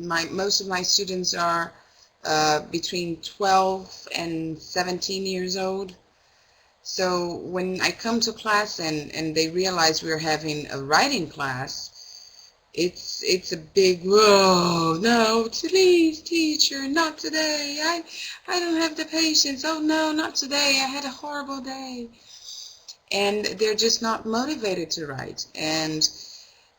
most of my students are between 12 and 17 years old. So when I come to class and they realize we're having a writing class, it's a big whoa, no, please, teacher, not today. I don't have the patience. Oh no, not today. I had a horrible day. And they're just not motivated to write. And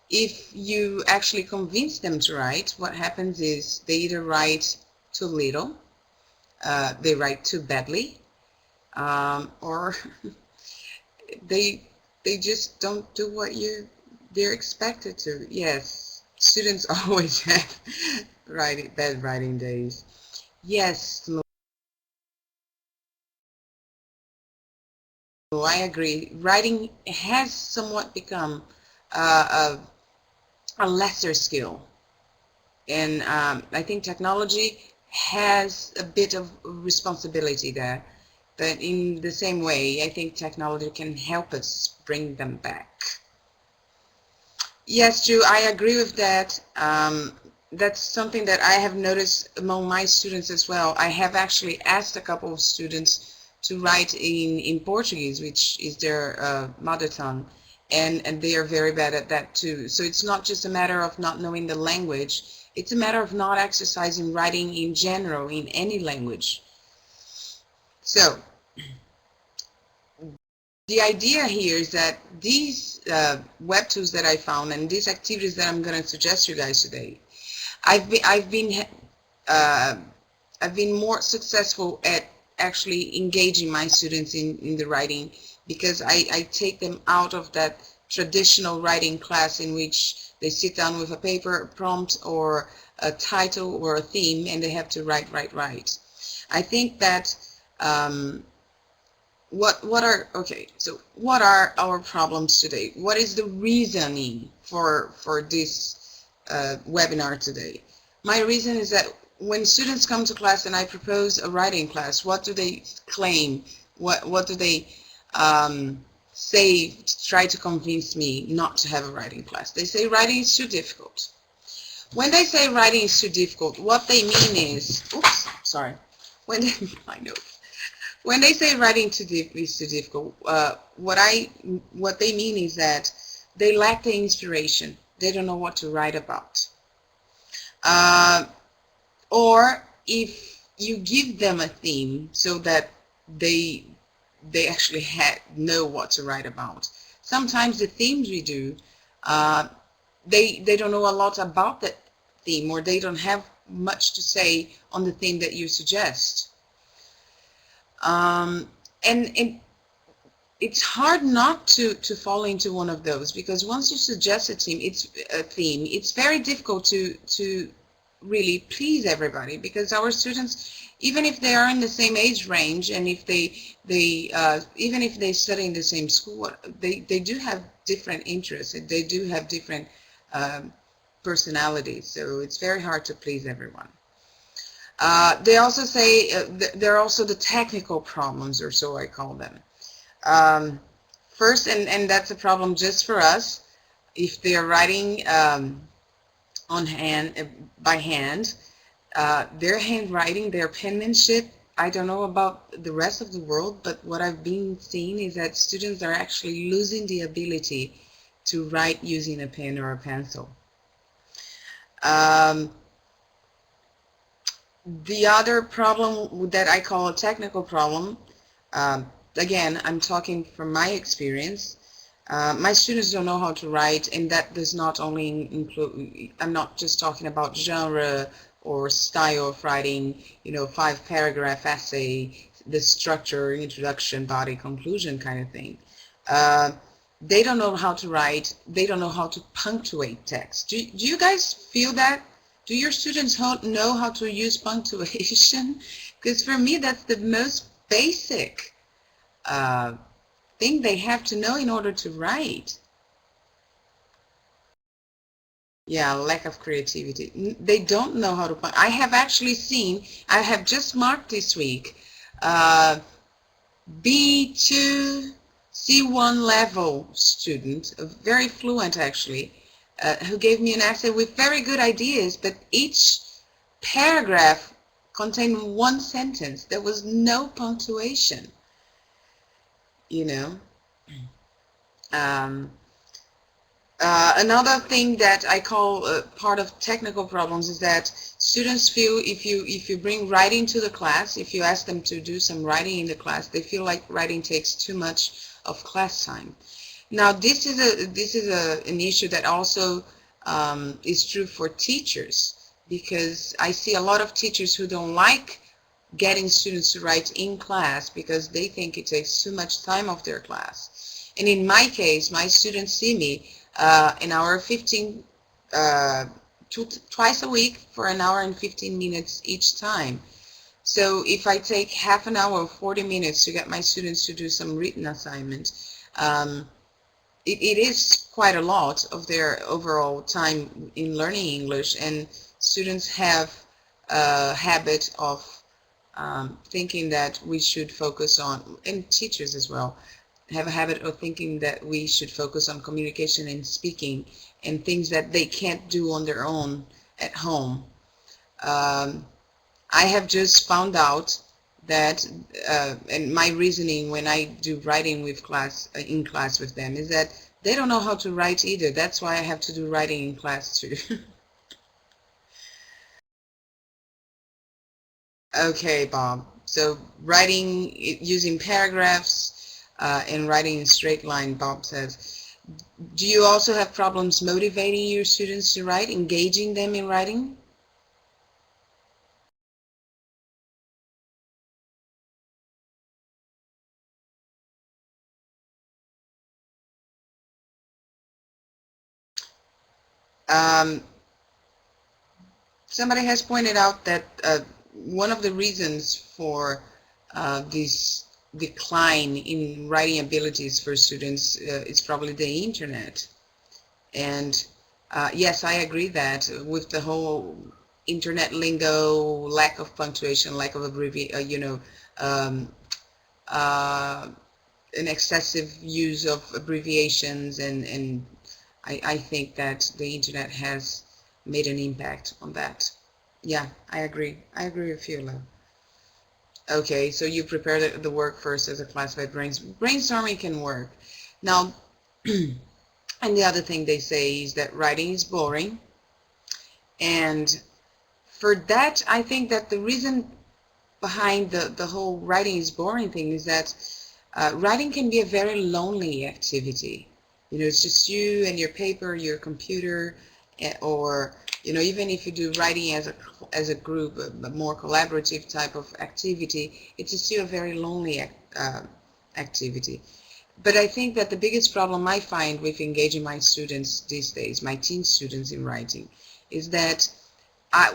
if you actually convince them to write, what happens is they either write too little, they write too badly, or they just don't do what they're expected to. Yes, students always have bad writing days. Yes, I agree. Writing has somewhat become a lesser skill, and I think technology has a bit of responsibility there. But in the same way, I think technology can help us bring them back. Yes, Drew, I agree with that. That's something that I have noticed among my students as well. I have actually asked a couple of students to write in Portuguese, which is their mother tongue, and they are very bad at that too. So it's not just a matter of not knowing the language, it's a matter of not exercising writing in general in any language. So the idea here is that these web tools that I found and these activities that I'm going to suggest you guys today, I've been more successful at actually engaging my students in the writing, because I take them out of that traditional writing class in which they sit down with a paper, a prompt, or a title or a theme, and they have to write. I think that what are our problems today? What is the reasoning for this webinar today? My reason is that when students come to class and I propose a writing class, what do they claim? What do they say to try to convince me not to have a writing class? They say writing is too difficult. When they say writing is too difficult, what they mean is, oops, sorry. I know. When they say writing is too difficult, what they mean is that they lack the inspiration. They don't know what to write about. Or if you give them a theme so that they actually know what to write about. Sometimes the themes we do, they don't know a lot about that theme, or they don't have much to say on the theme that you suggest. And it's hard not to fall into one of those, because once you suggest a theme, it's very difficult to really please everybody, because our students, even if they are in the same age range, and if even if they study in the same school, they do have different interests, and they do have different personalities, so it's very hard to please everyone. They also say there are also the technical problems, or so I call them. First, and that's a problem just for us, if they're writing by hand, their handwriting, their penmanship, I don't know about the rest of the world, but what I've been seeing is that students are actually losing the ability to write using a pen or a pencil. The other problem that I call a technical problem, again, I'm talking from my experience, my students don't know how to write, and that does not only include, I'm not just talking about genre or style of writing, 5-paragraph essay, the structure, introduction, body, conclusion kind of thing. They don't know how to write, they don't know how to punctuate text. Do you guys feel that? Do your students know how to use punctuation? Because for me, that's the most basic thing they have to know in order to write. Yeah, lack of creativity. They don't know how to punctuate. I have actually seen, I have just marked this week, B2, C1 level student, very fluent actually, who gave me an essay with very good ideas, but each paragraph contained one sentence. There was no punctuation, you know. Um, Another thing that I call part of technical problems is that students feel if you bring writing to the class, if you ask them to do some writing in the class, they feel like writing takes too much of class time. Now this is an issue that also is true for teachers, because I see a lot of teachers who don't like getting students to write in class because they think it takes too much time of their class. And in my case, my students see me an hour 15 twice a week for an hour and 15 minutes each time. So if I take half an hour or 40 minutes to get my students to do some written assignment, it is quite a lot of their overall time in learning English, and students have a habit of thinking that we should focus on, and teachers as well, have a habit of thinking that we should focus on communication and speaking and things that they can't do on their own at home. I have just found out that, and my reasoning when I do writing with class, in class with them, is that they don't know how to write either. That's why I have to do writing in class too. Okay, Bob. So writing using paragraphs and writing in straight line, Bob says. Do you also have problems motivating your students to write, engaging them in writing? Um, Somebody has pointed out that one of the reasons for this decline in writing abilities for students is probably the internet. And yes, I agree that with the whole internet lingo, lack of punctuation, lack of um, uh, an excessive use of abbreviations, and I think that the internet has made an impact on that. Yeah, I agree. I agree with you, Lo. Okay, so you prepare the work first as a classified brainstorming can work. Now, and the other thing they say is that writing is boring. And for that, I think that the reason behind the whole writing is boring thing is that writing can be a very lonely activity. You know, it's just you and your paper, your computer, or you know, even if you do writing as a group, a more collaborative type of activity, it's still a very lonely activity. But I think that the biggest problem I find with engaging my students these days, my teen students in writing, is that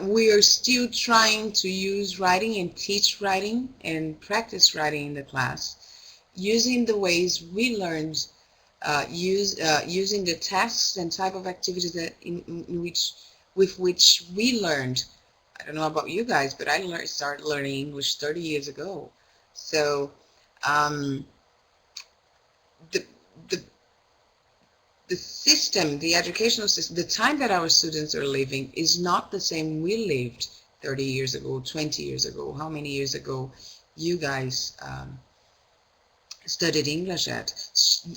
we are still trying to use writing and teach writing and practice writing in the class using the ways we learned, using the tasks and type of activities that with which we learned. I don't know about you guys, but I started learning English 30 years ago. So um, the, the the system, the educational system, the time that our students are living is not the same we lived 30 years ago, 20 years ago, how many years ago you guys studied English at.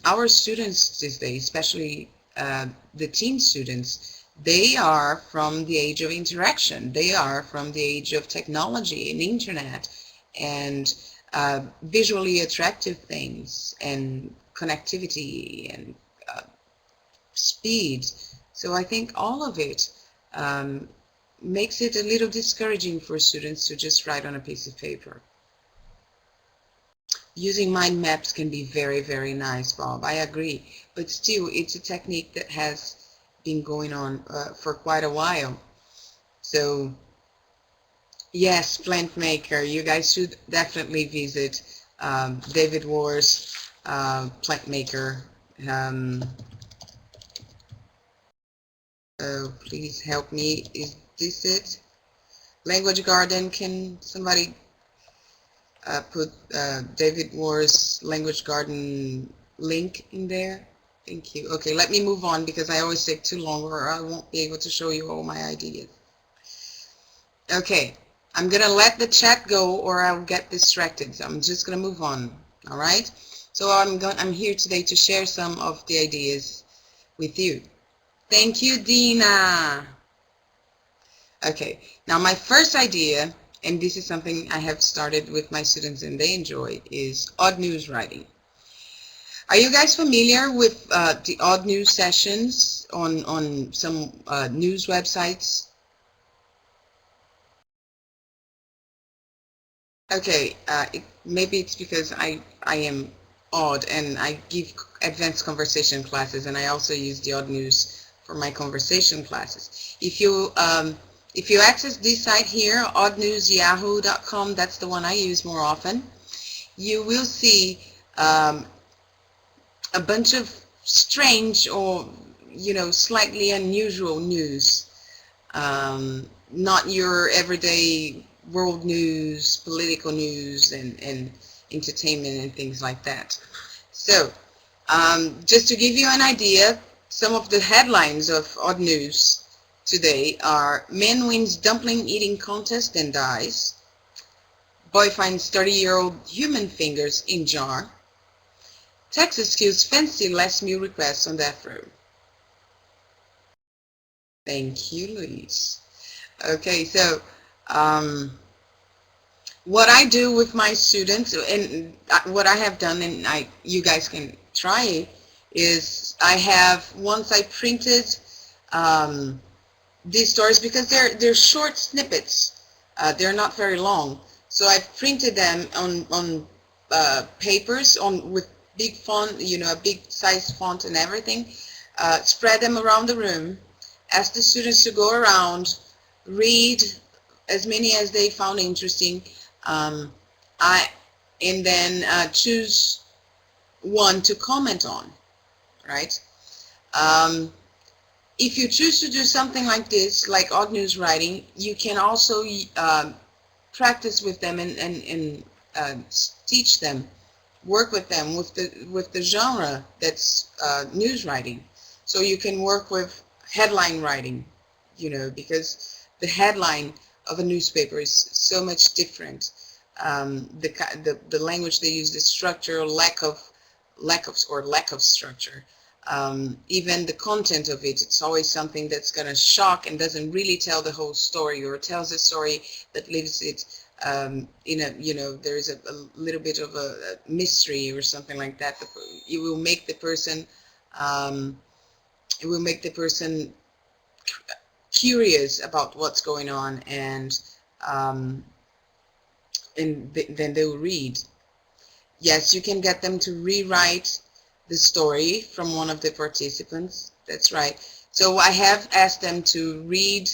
Our students these days, especially the teen students, they are from the age of interaction. They are from the age of technology and internet and visually attractive things and connectivity and speed. So I think all of it makes it a little discouraging for students to just write on a piece of paper. Using mind maps can be very, very nice, Bob. I agree. But still, it's a technique that has been going on for quite a while. So, yes, Plant Maker, you guys should definitely visit David War's Plant Maker. Please help me. Is this it? Language Garden. Can somebody put David War's Language Garden link in there? Thank you. Okay, let me move on because I always take too long or I won't be able to show you all my ideas. Okay, I'm going to let the chat go or I'll get distracted. So I'm just going to move on. All right? So I'm here today to share some of the ideas with you. Thank you, Dina. Okay, now my first idea, and this is something I have started with my students and they enjoy, is odd news writing. Are you guys familiar with the odd news sessions on some news websites? Okay, maybe it's because I am odd and I give advanced conversation classes and I also use the odd news for my conversation classes. If you access this site here, oddnewsyahoo.com, that's the one I use more often, you will see a bunch of strange or slightly unusual news, not your everyday world news, political news, and entertainment and things like that. So just to give you an idea, some of the headlines of odd news today are: man wins dumpling eating contest and dies, boy finds 30-year-old human fingers in jar, Texas kills fancy last meal requests on death row. Thank you, Luis. Okay, so what I do with my students, and what I have done, and you guys can try it, is I have, once I printed these stories, because they're short snippets, they're not very long, so I've printed them on papers with big font, a big size font and everything, spread them around the room, ask the students to go around, read as many as they found interesting, and then choose one to comment on, right? If you choose to do something like this, like odd news writing, you can also practice with them and teach them, work with them with the genre that's news writing. So you can work with headline writing, because the headline of a newspaper is so much different. The language they use, the structure, lack of structure. Even the content of it, it's always something that's going to shock and doesn't really tell the whole story, or tells a story that leaves it in a, there's a little bit of a mystery or something like that. It will make the person curious about what's going on, and then they will read. Yes, you can get them to rewrite the story from one of the participants. That's right. So I have asked them to read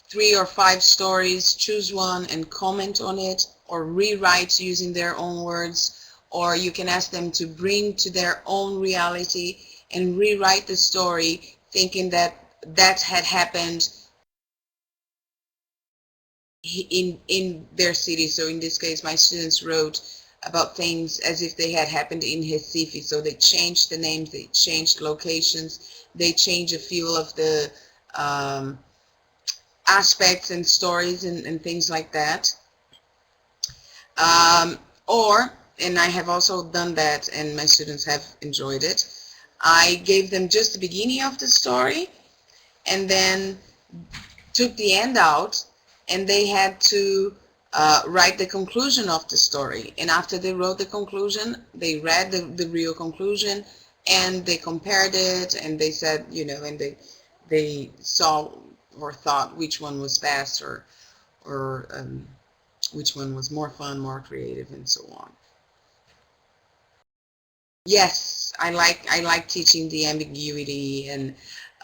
3 or 5 stories, choose one and comment on it, or rewrite using their own words, or you can ask them to bring to their own reality and rewrite the story thinking that had happened in their city. So in this case, my students wrote about things as if they had happened in Recife. So they changed the names, they changed locations, they changed a few of the aspects and stories and things like that. And I have also done that, and my students have enjoyed it. I gave them just the beginning of the story and then took the end out, and they had to write the conclusion of the story. And after they wrote the conclusion, they read the real conclusion, and they compared it, and they said, and they saw or thought which one was best, or which one was more fun, more creative, and so on. Yes, I like teaching the ambiguity, and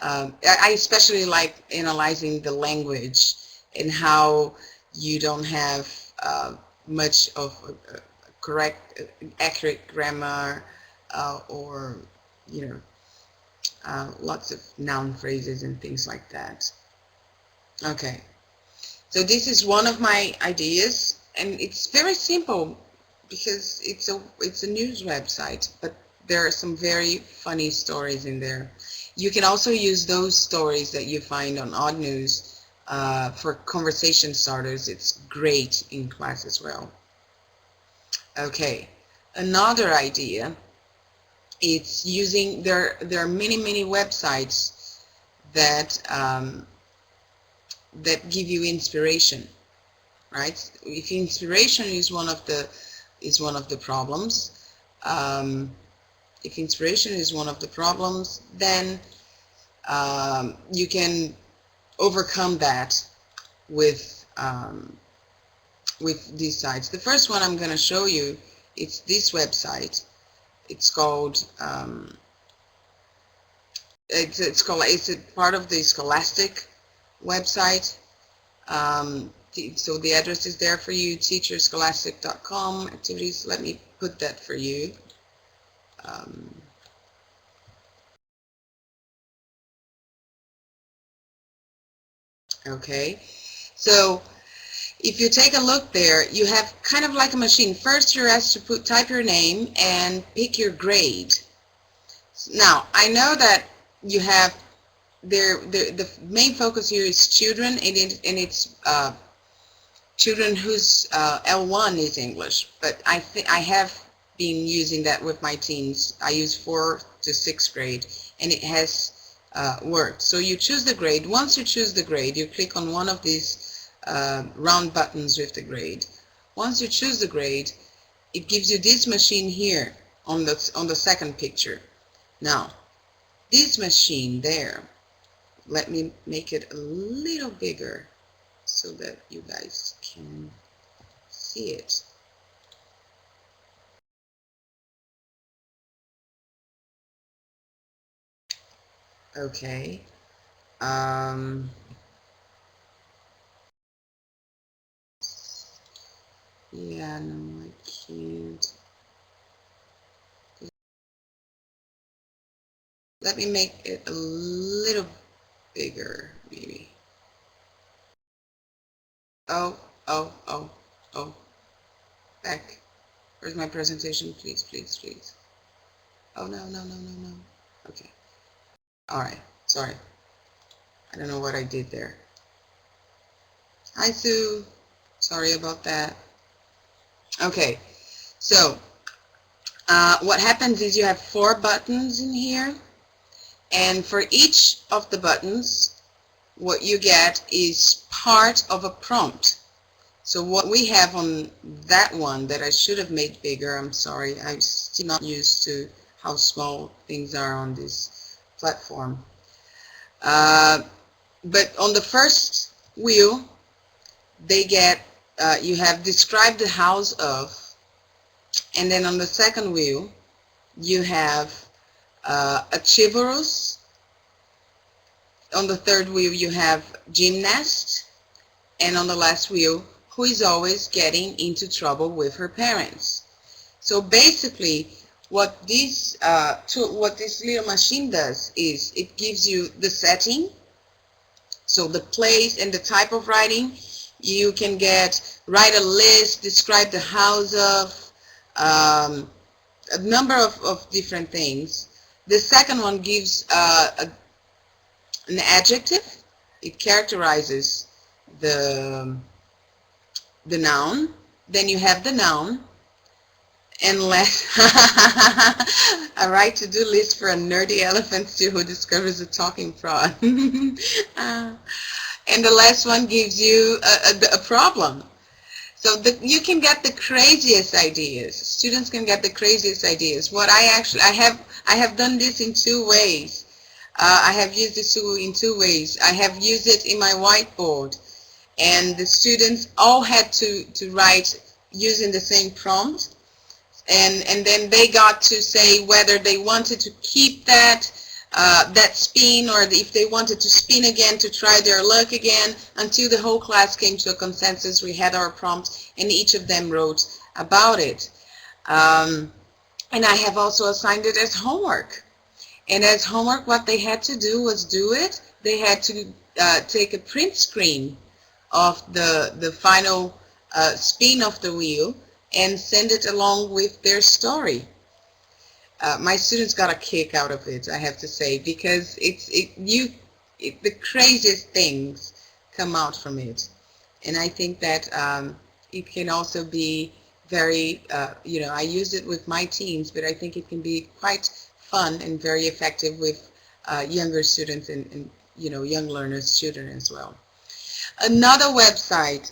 I especially like analyzing the language and how you don't have much of correct, accurate grammar, or lots of noun phrases and things like that. Okay, so this is one of my ideas, and it's very simple because it's a news website, but there are some very funny stories in there. You can also use those stories that you find on Odd News for conversation starters. It's great in class as well. Okay, another idea, it's using, there are many websites that that give you inspiration, right? If inspiration is one of the problems, if inspiration is one of the problems, then you can overcome that with these sites. The first one I'm going to show you, it's this website. It's called it's a part of the Scholastic website. So the address is there for you, teacherscholastic.com, activities. Let me put that for you. Okay, so if you take a look there, you have kind of like a machine. First you're asked to type your name and pick your grade. Now, I know that you have the main focus here is children, and it's children whose L1 is English, but I have been using that with my teens. I use 4th to 6th grade, and it has worked. So you choose the grade. Once you choose the grade, you click on one of these round buttons with the grade. Once you choose the grade, it gives you this machine here on the second picture. Now, this machine there, let me make it a little bigger so that you guys can see it. Okay. Yeah, no, I can't. Let me make it a little bigger, maybe. Oh, back. Where's my presentation? Please, please, please. Oh, no. Okay. All right. Sorry. I don't know what I did there. Hi, Sue. Sorry about that. Okay. So, what happens is you have 4 buttons in here, and for each of the buttons, what you get is part of a prompt. So what we have on that one that I should have made bigger, I'm sorry, I'm still not used to how small things are on this platform. But on the first wheel, they get, you have describe the house of, and then on the second wheel, you have a chivalrous. On the third wheel, you have gymnast, and on the last wheel, who is always getting into trouble with her parents. So basically, what this little machine does is it gives you the setting, so the place and the type of writing. You can write a list, describe the house of, a number of different things. The second one gives an adjective. It characterizes the noun. Then you have the noun, and a right to-do list for a nerdy elephant stew who discovers a talking frog. And the last one gives you a problem. So you can get the craziest ideas. Students can get the craziest ideas. What I have done this in 2 ways. I have used this tool in 2 ways. I have used it in my whiteboard, and the students all had to write using the same prompt, and then they got to say whether they wanted to keep that spin, or if they wanted to spin again to try their luck again, until the whole class came to a consensus. We had our prompt, and each of them wrote about it. And I have also assigned it as homework. And as homework, what they had to do was do it. They had to take a print screen of the final spin of the wheel and send it along with their story. My students got a kick out of it, I have to say, because the craziest things come out from it. And I think that it can also be very, I use it with my teams, but I think it can be quite fun and very effective with younger students and young learners, children as well. Another website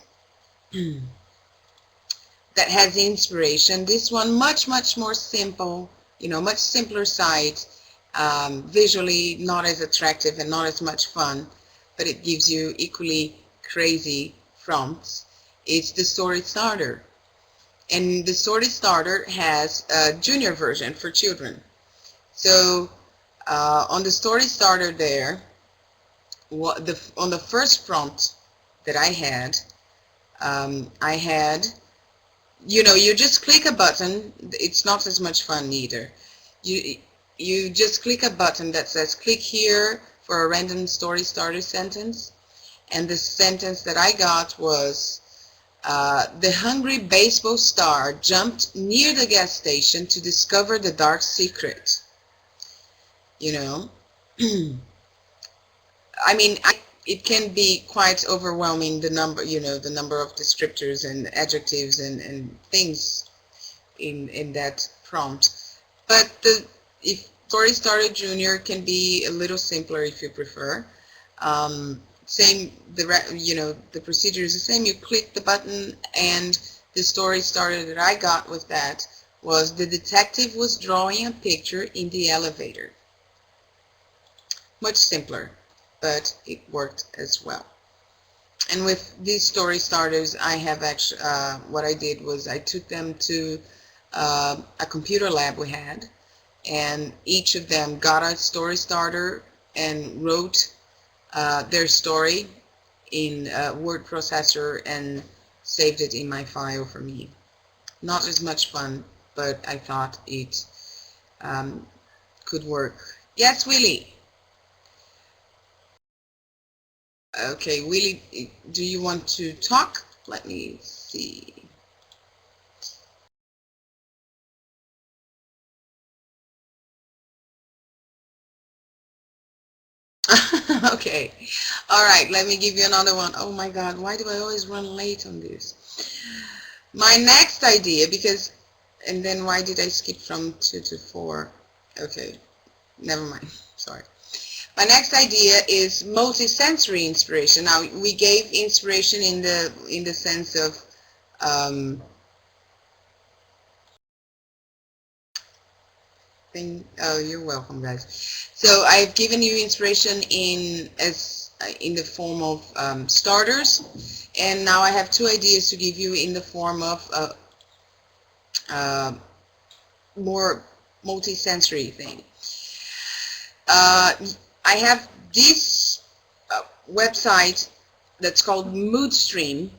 that has inspiration, this one much more simple, much simpler site, visually not as attractive and not as much fun, but it gives you equally crazy prompts. It's the Story Starter. And the Story Starter has a junior version for children. So on the Story Starter there, on the first prompt that I had, you just click a button. It's not as much fun either. You just click a button that says click here for a random Story Starter sentence, and the sentence that I got was the hungry baseball star jumped near the gas station to discover the dark secret. I mean, it can be quite overwhelming, the number of descriptors and adjectives and things in that prompt. But if Story Starter Junior can be a little simpler if you prefer. The procedure is the same. You click the button, and the Story Starter that I got with that was the detective was drawing a picture in the elevator. Much simpler, but it worked as well. And with these Story Starters, I have actually, what I did was I took them to a computer lab we had, and each of them got a Story Starter and wrote their story in a word processor and saved it in my file for me. Not as much fun, but I thought it could work. Yes, Willie? Okay, Willie, do you want to talk? Let me see. Okay. All right, let me give you another one. Oh my God, why do I always run late on this? My next idea, and then why did I skip from 2 to 4? Okay, never mind, sorry. My next idea is multisensory inspiration. Now, we gave inspiration in the sense of oh, you're welcome, guys. So I've given you inspiration in the form of starters, and now I have 2 ideas to give you in the form of more multisensory thing. I have this website that's called Moodstream.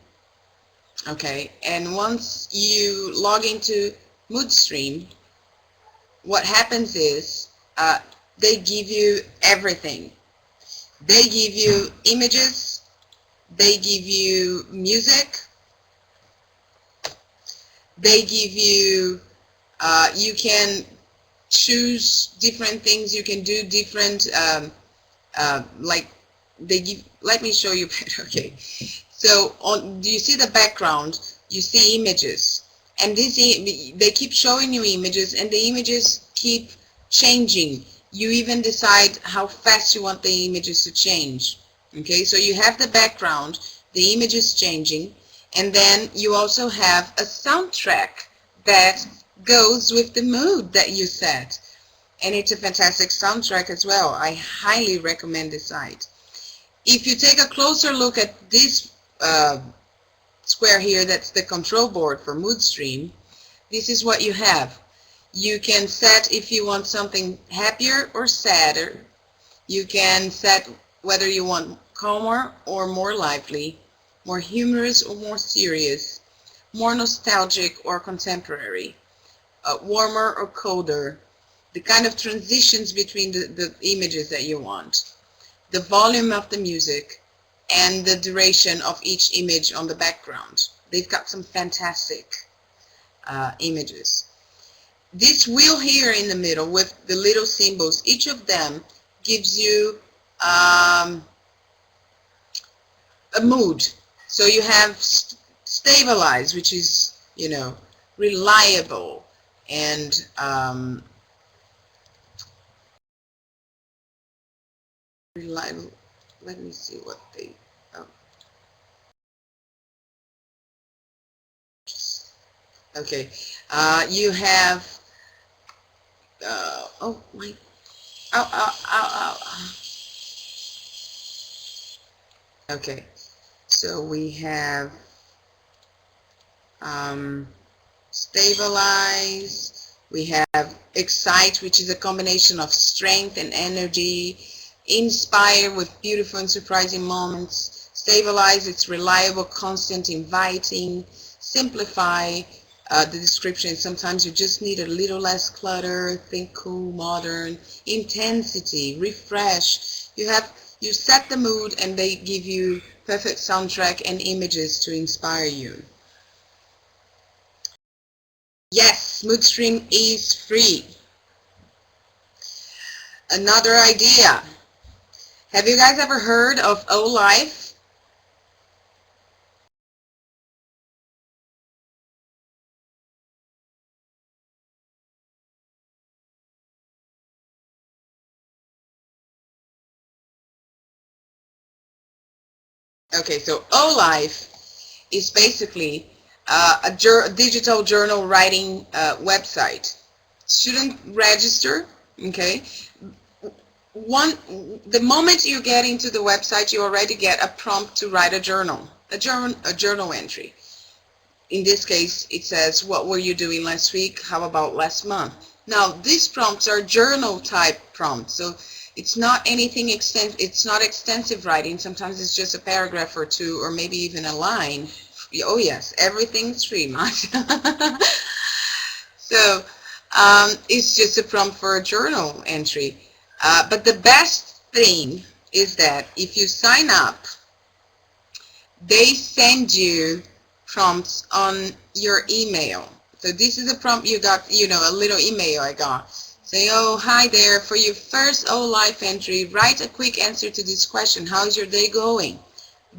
Okay, and once you log into Moodstream, what happens is they give you everything. They give you images, they give you music, they give you, you can choose different things, you can do different, like they give, let me show you better, okay. So do you see the background? You see images, and they keep showing you images, and the images keep changing. You even decide how fast you want the images to change. Okay, so you have the background, the image is changing, and then you also have a soundtrack that goes with the mood that you set. And it's a fantastic soundtrack as well. I highly recommend this site. If you take a closer look at this square here, that's the control board for Moodstream, this is what you have. You can set if you want something happier or sadder. You can set whether you want calmer or more lively, more humorous or more serious, more nostalgic or contemporary, warmer or colder, the kind of transitions between the images that you want, the volume of the music, and the duration of each image on the background. They've got some fantastic images. This wheel here in the middle with the little symbols, each of them gives you a mood. So you have stabilize, which is, you know, reliable, and reliable. Let me see what they, oh, okay. You have, oh my, ow, ow, ow, ow. Okay, so we have stabilize, we have excite, which is a combination of strength and energy, inspire with beautiful and surprising moments, stabilize, it's reliable, constant, inviting, simplify, the description, sometimes you just need a little less clutter, think cool, modern, intensity, refresh, you set the mood and they give you perfect soundtrack and images to inspire you. Yes, Moodstream is free. Another idea. Have you guys ever heard of O-Life? Okay, so O-Life is basically a digital journal writing website. Student register, okay? The moment you get into the website, you already get a prompt to write a journal, a journal entry. In this case, it says, what were you doing last week? How about last month? Now, these prompts are journal type prompts, so it's not anything it's not extensive writing. Sometimes it's just a paragraph or two, or maybe even a line. Oh yes, everything's free, Masha. So it's just a prompt for a journal entry. But the best thing is that if you sign up, they send you prompts on your email. So this is a prompt you got, you know, a little email I got. Say, oh, hi there, for your first O-Life entry, write a quick answer to this question. How's your day going?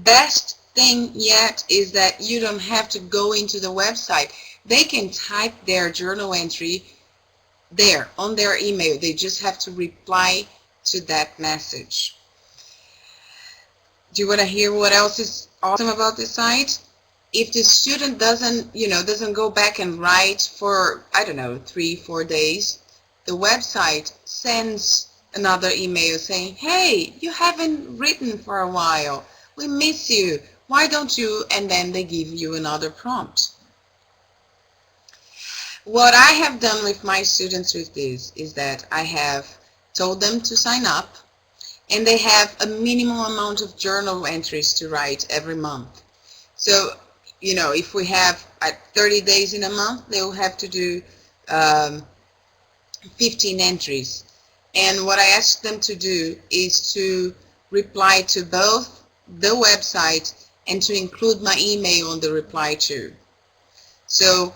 Best thing yet is that you don't have to go into the website. They can type their journal entry there on their email. They just have to reply to that message. Do you want to hear what else is awesome about this site? If the student doesn't go back and write for, I don't know, 3-4 days, the website sends another email saying, hey, you haven't written for a while. We miss you. Why don't you? And then they give you another prompt. What I have done with my students with this is that I have told them to sign up, and they have a minimum amount of journal entries to write every month. So, you know, if we have 30 days in a month, they will have to do 15 entries. And what I ask them to do is to reply to both the website and to include my email on the reply to. So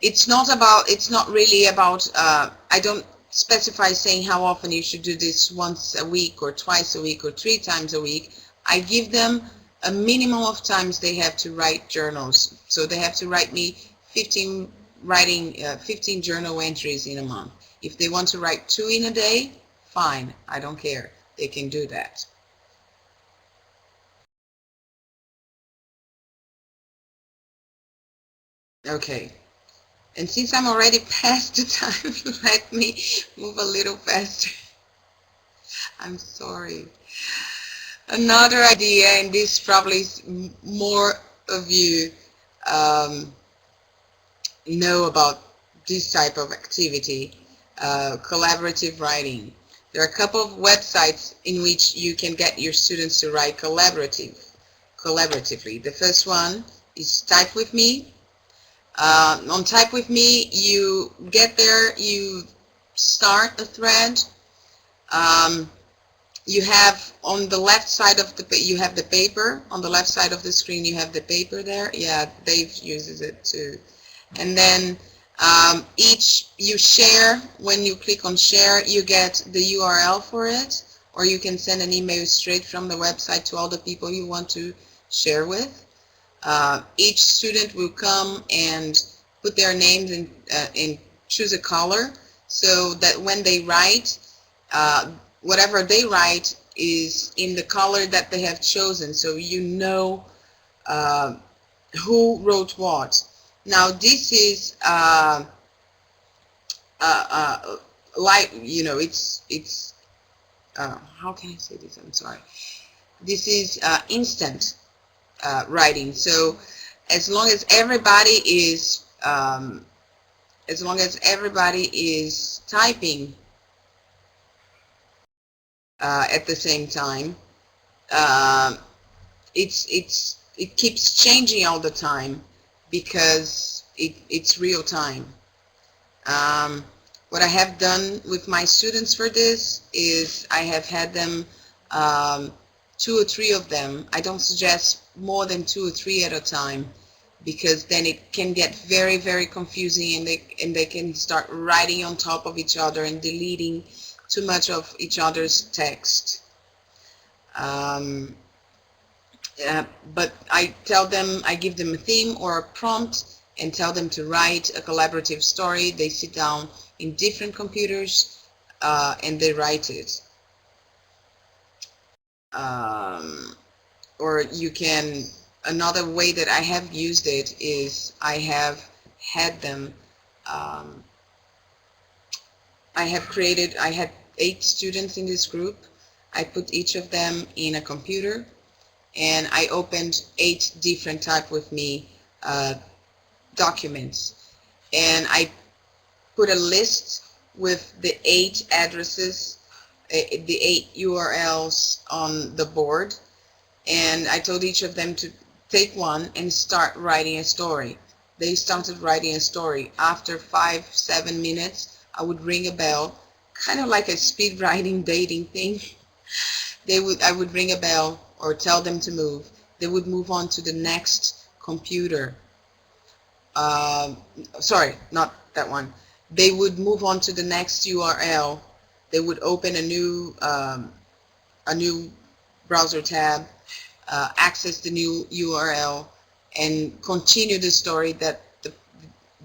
it's not really about, I don't specify saying how often you should do this, once a week or twice a week or 3 times a week. I give them a minimum of times they have to write journals. So they have to write me 15 journal entries in a month. If they want to write 2 in a day, fine, I don't care. They can do that. Okay. And since I'm already past the time, let me move a little faster. I'm sorry. Another idea, and this probably more of you know about this type of activity, collaborative writing. There are a couple of websites in which you can get your students to write collaboratively. The first one is Type With Me. On Type With Me, you get there, you start a thread. You have on the left side of you have the paper. On the left side of the screen, you have the paper there. Yeah, Dave uses it too. And then Each you share, when you click on share, you get the URL for it, or you can send an email straight from the website to all the people you want to share with. Each student will come and put their names and choose a color, so that when they write, whatever they write is in the color that they have chosen, so you know who wrote what. Now this is like, you know, it's how can I say this? I'm sorry. This is instant writing. So as long as everybody is typing at the same time, it keeps changing all the time because it's real time. What I have done with my students for this is I have had them, 2 or 3 of them. I don't suggest more than 2 or 3 at a time, because then it can get very, very confusing, and they can start writing on top of each other and deleting too much of each other's text. But I give them a theme or a prompt and tell them to write a collaborative story. They sit down in different computers and they write it. Or you can, another way that I have used it is I have had them, I had 8 students in this group. I put each of them in a computer, and I opened 8 different Type With Me documents, and I put a list with the 8 addresses, the 8 URLs on the board, and I told each of them to take one and start writing a story. They started writing a story. After 5-7 minutes, I would ring a bell, kind of like a speed writing dating thing. I would ring a bell or tell them to move. They would move on to the next computer. Sorry, not that one. They would move on to the next URL. They would open a new browser tab, access the new URL, and continue the story that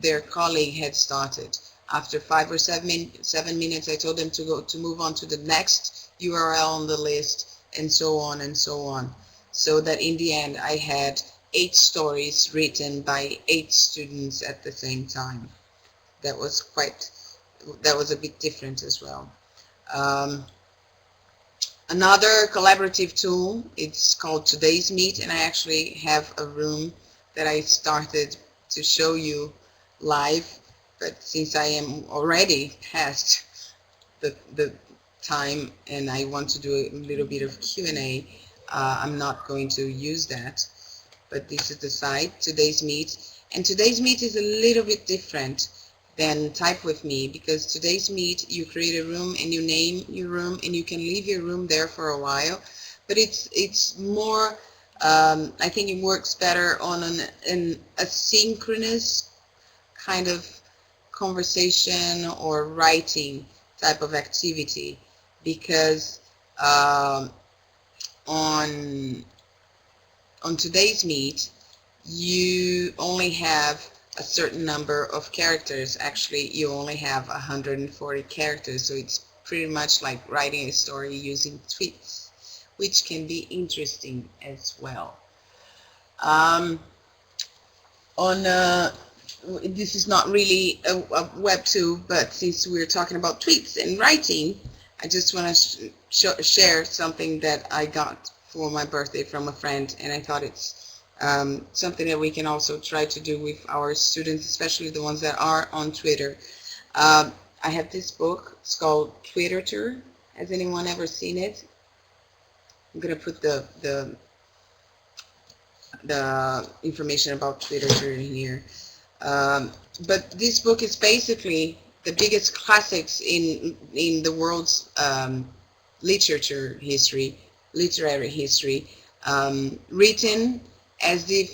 their colleague had started. After 5 or 7 minutes, I told them to move on to the next URL on the list, and so on and so on. So that in the end, I had 8 stories written by 8 students at the same time. That was a bit different as well. Another collaborative tool, it's called Today's Meet, and I actually have a room that I started to show you live, but since I am already past the time and I want to do a little bit of Q&A, I'm not going to use that. But this is the site, Today's Meet, and Today's Meet is a little bit different than Type With Me, because Today's Meet, you create a room and you name your room, and you can leave your room there for a while, but it's more, I think it works better on an asynchronous kind of conversation or writing type of activity, because on Today's Meet, you only have a certain number of characters. Actually, you only have 140 characters, so it's pretty much like writing a story using tweets, which can be interesting as well. This is not really a web tool, but since we're talking about tweets and writing, I just want to share something that I got for my birthday from a friend, and I thought it's something that we can also try to do with our students, especially the ones that are on Twitter. I have this book. It's called Twitter. Has anyone ever seen it? I'm going to put the information about Twitter in here. But this book is basically the biggest classics in the world's literary history, written as if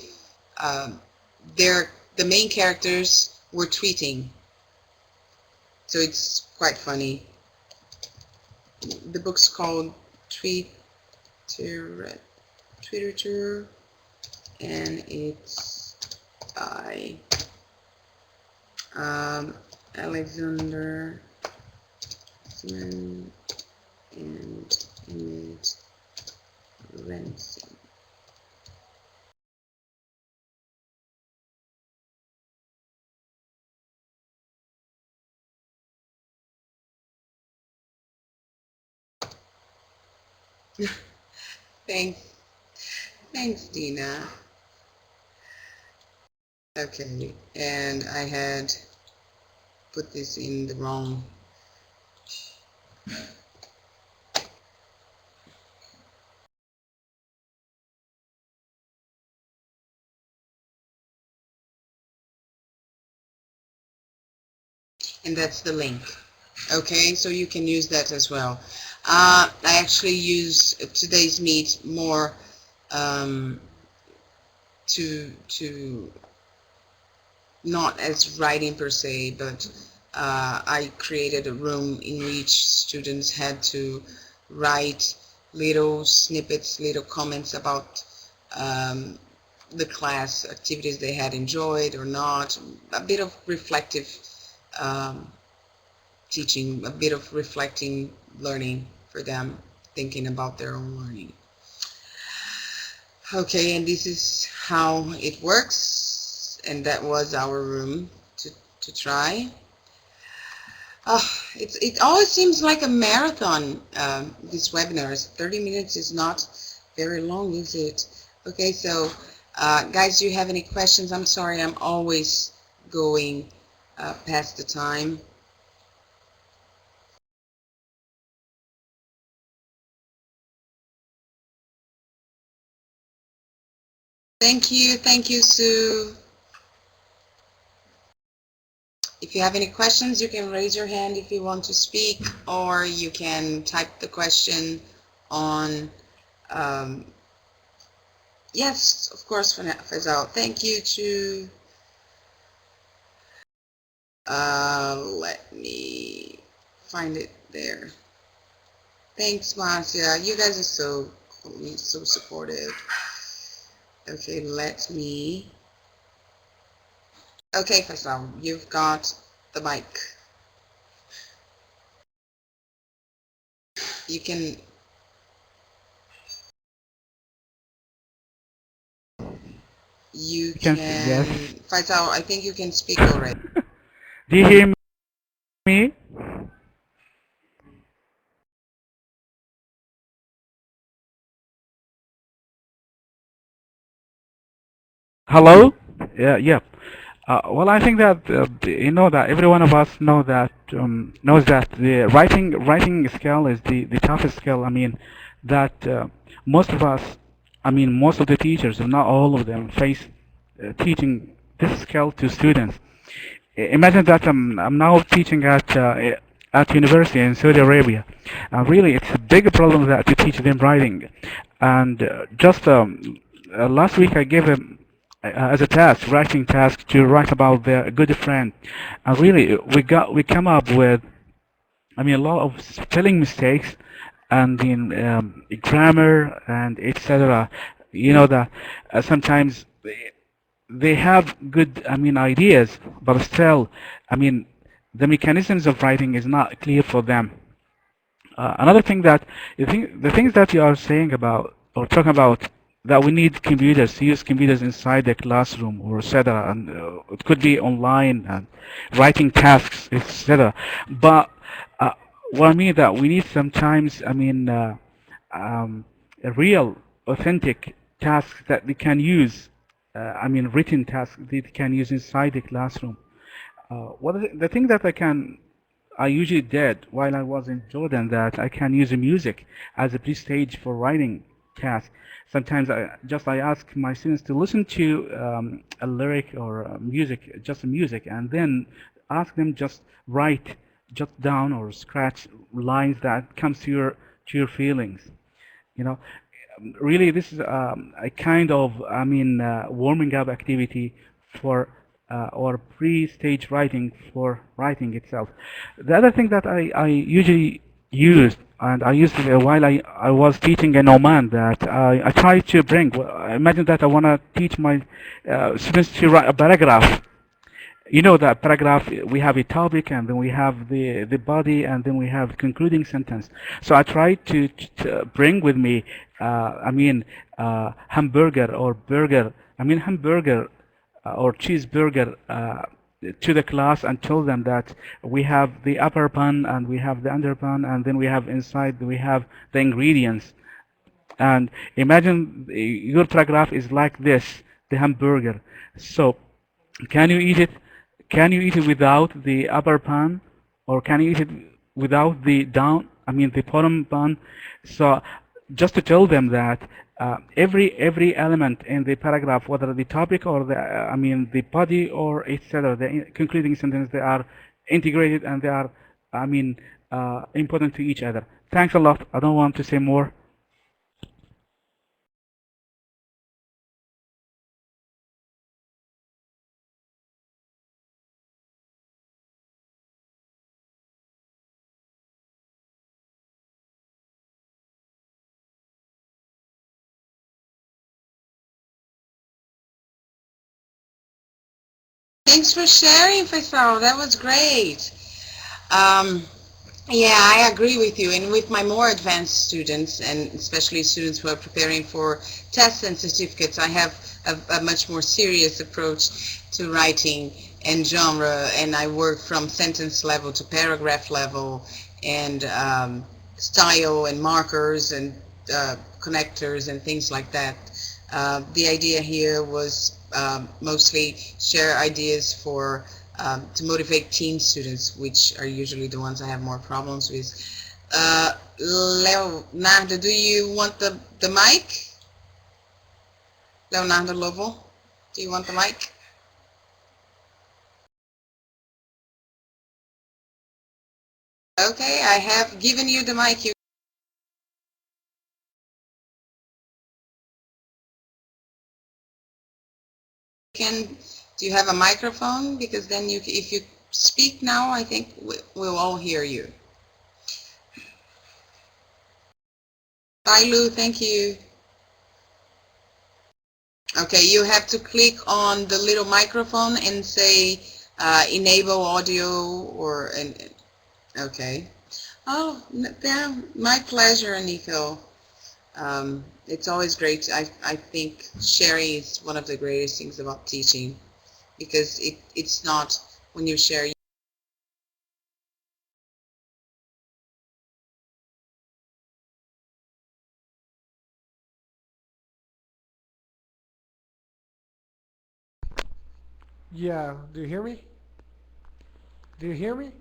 the main characters were tweeting. So it's quite funny. The book's called Twitter, and it's by Alexander and Emmett Ransom. Thanks, Dina. Okay, and I had put this in the wrong. And that's the link. Okay, so you can use that as well. I actually use today's Meet more to not as writing per se, but I created a room in which students had to write little snippets, little comments about the class activities they had enjoyed or not, a bit of reflective teaching, a bit of reflecting learning for them, thinking about their own learning. Okay, and this is how it works, and that was our room to try. It always seems like a marathon, these webinars. 30 minutes is not very long, is it? Okay, so guys, do you have any questions? I'm sorry, I'm always going past the time. Thank you, Sue. If you have any questions, you can raise your hand if you want to speak, or you can type the question on, yes, of course, Faisal. Thank you to, let me find it there. Thanks, Marcia. You guys are so supportive. Okay, let me, okay, Faisal, you've got the mic. You can, Yes. Faisal, I think you can speak already. Do you hear me? Hello? Yeah, yeah. Well, I think that that every one of us knows that the writing skill is the toughest skill. I mean, that most of us, I mean, most of the teachers, if not all of them, face teaching this skill to students. Imagine that I'm now teaching at university in Saudi Arabia. Really, it's a big problem that to teach them writing. And just last week I gave them as a task, writing task, to write about their good friend. And really, we come up with, I mean, a lot of spelling mistakes and in grammar and etc. You know that sometimes they have good, I mean, ideas, but still, I mean, the mechanisms of writing is not clear for them. Another thing that the things that you are saying about or talking about, that we need computers to use computers inside the classroom or etc. And it could be online and writing tasks, etc. But uh, what I mean that we need sometimes, I mean, a real, authentic tasks that they can use. I mean, written tasks they can use inside the classroom. What is the thing that I usually did while I was in Jordan, that I can use music as a pre-stage for writing tasks. Sometimes I ask my students to listen to a lyric or music, just music, and then ask them just write, jot down or scratch lines that comes to your feelings. You know, really this is a kind of, I mean, warming up activity for or pre-stage writing for writing itself. The other thing that I usually used, and I used it while I was teaching in Oman, that I try to bring, well, imagine that I want to teach my students to write a paragraph. You know that paragraph, we have a topic, and then we have the body, and then we have concluding sentence. So I try to bring with me, hamburger or burger, hamburger or cheeseburger, to the class, and tell them that we have the upper bun and we have the under bun, and then we have inside, we have the ingredients. And imagine your paragraph is like this, the hamburger. So can you eat it? Can you eat it without the upper pan, or can you eat it without the down? The bottom pan. So just to tell them that every element in the paragraph, whether the topic or the body or etc., the concluding sentence, they are integrated, and they are, I mean, important to each other. Thanks a lot. I don't want to say more. Thanks for sharing, Faisal. That was great. Um, yeah, I agree with you. And with my more advanced students, and especially students who are preparing for tests and certificates, I have a much more serious approach to writing and genre, and I work from sentence level to paragraph level, and style and markers and connectors and things like that. The idea here was mostly share ideas for to motivate teen students, which are usually the ones I have more problems with. Leonardo, do you want the mic? Leonardo Lobo, do you want the mic? Okay, I have given you the mic. You can, do you have a microphone? Because then you, if you speak now, I think we'll all hear you. Bye, Lou, thank you. Okay, you have to click on the little microphone and say enable audio or, okay. Oh, yeah, my pleasure, Nico. It's always great. I think sharing is one of the greatest things about teaching, because it's not when you share. Yeah, do you hear me? Do you hear me?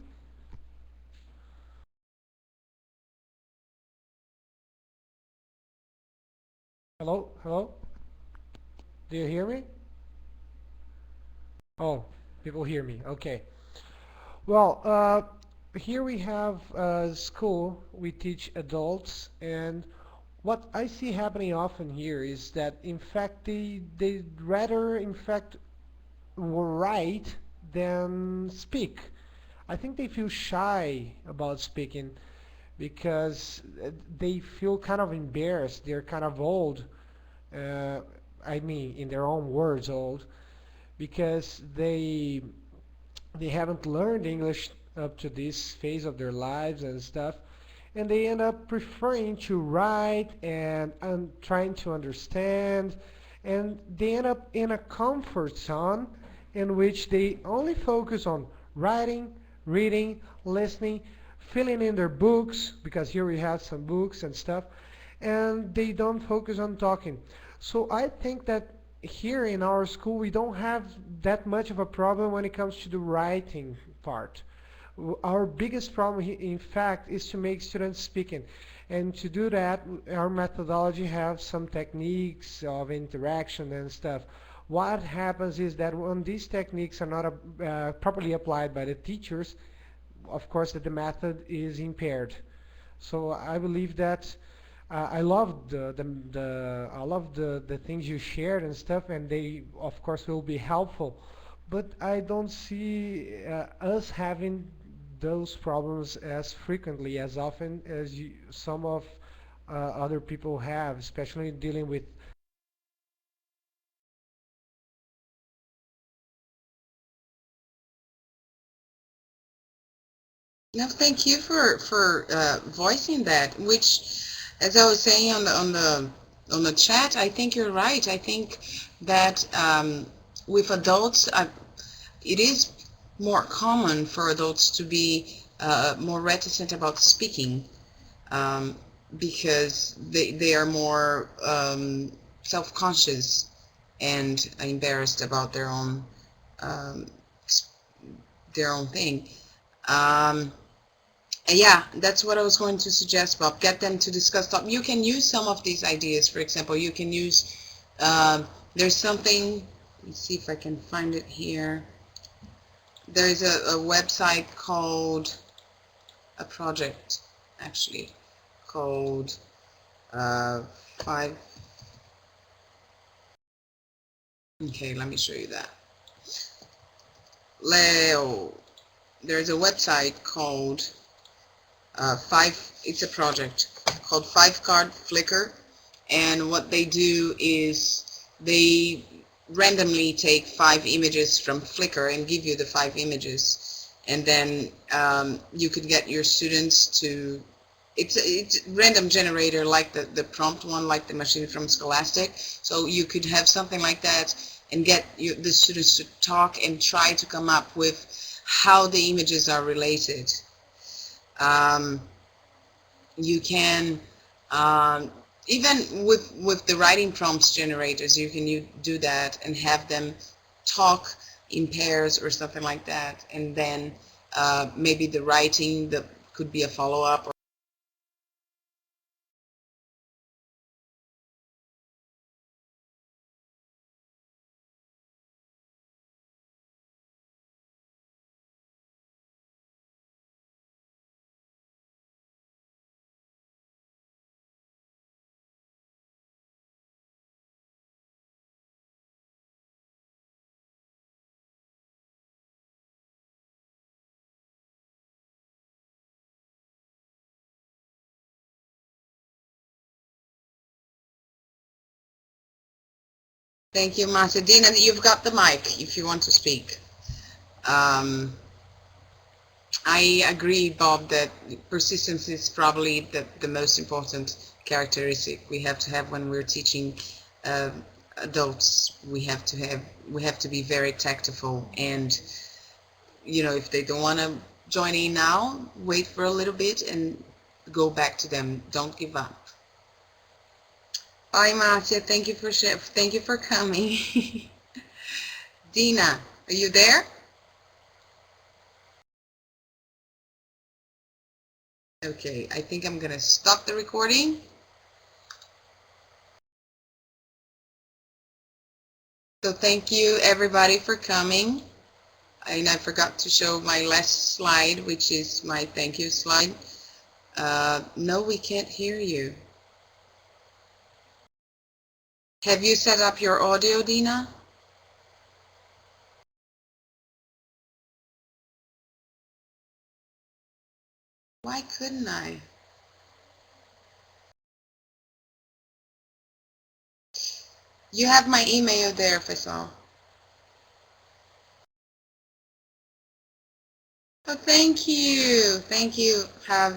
Hello? Hello? Do you hear me? Oh, people hear me. Okay. Well, here we have school. We teach adults, and what I see happening often here is that, in fact, they rather, in fact, write than speak. I think they feel shy about speaking because they feel kind of embarrassed. They're kind of old. Uh, I mean, in their own words, old, because they haven't learned English up to this phase of their lives and stuff, and they end up preferring to write and trying to understand, and they end up in a comfort zone in which they only focus on writing, reading, listening, filling in their books, because here we have some books and stuff, and they don't focus on talking. So I think that here in our school we don't have that much of a problem when it comes to the writing part. Our biggest problem, in fact, is to make students speaking. And to do that, our methodology has some techniques of interaction and stuff. What happens is that when these techniques are not properly applied by the teachers, of course, that the method is impaired. So I believe that I love the I love the things you shared and stuff, and they of course will be helpful. but I don't see us having those problems as frequently, as often as some of other people have, especially dealing with. No, thank you for voicing that. Which, as I was saying on the chat, I think you're right. I think that with adults, it is more common for adults to be more reticent about speaking, um, because they are more self-conscious and embarrassed about um, their own thing. Um, yeah, that's what I was going to suggest, Bob. Get them to discuss. You can use some of these ideas. For example, you can use, there's something, let me see if I can find it here. There's a website called, a project actually, called uh, five, okay, let me show you that. Leo, there's a website called it's a project called 5 Card Flickr, and what they do is they randomly take 5 images from Flickr and give you the 5 images, and then you could get your students to, it's random generator like the prompt one, like the machine from Scholastic, so you could have something like that and get the students to talk and try to come up with how the images are related. Um, you can even with the writing prompts generators, you can do that and have them talk in pairs or something like that, and then maybe the writing that could be a follow-up. Thank you, Martha. Dina, you've got the mic if you want to speak. um, I agree, Bob, that persistence is probably the most important characteristic we have to have when we're teaching uh, adults. We have to be very tactful, and if they don't want to join in now, wait for a little bit and go back to them. Don't give up. Bye, Marcia. Thank you for coming. Dina, are you there? Okay, I think I'm gonna stop the recording. So thank you everybody for coming. And I forgot to show my last slide, which is my thank you slide. No, we can't hear you. Have you set up your audio, Dina? Why couldn't I? You have my email there, Faisal. Oh, thank you. Thank you. Have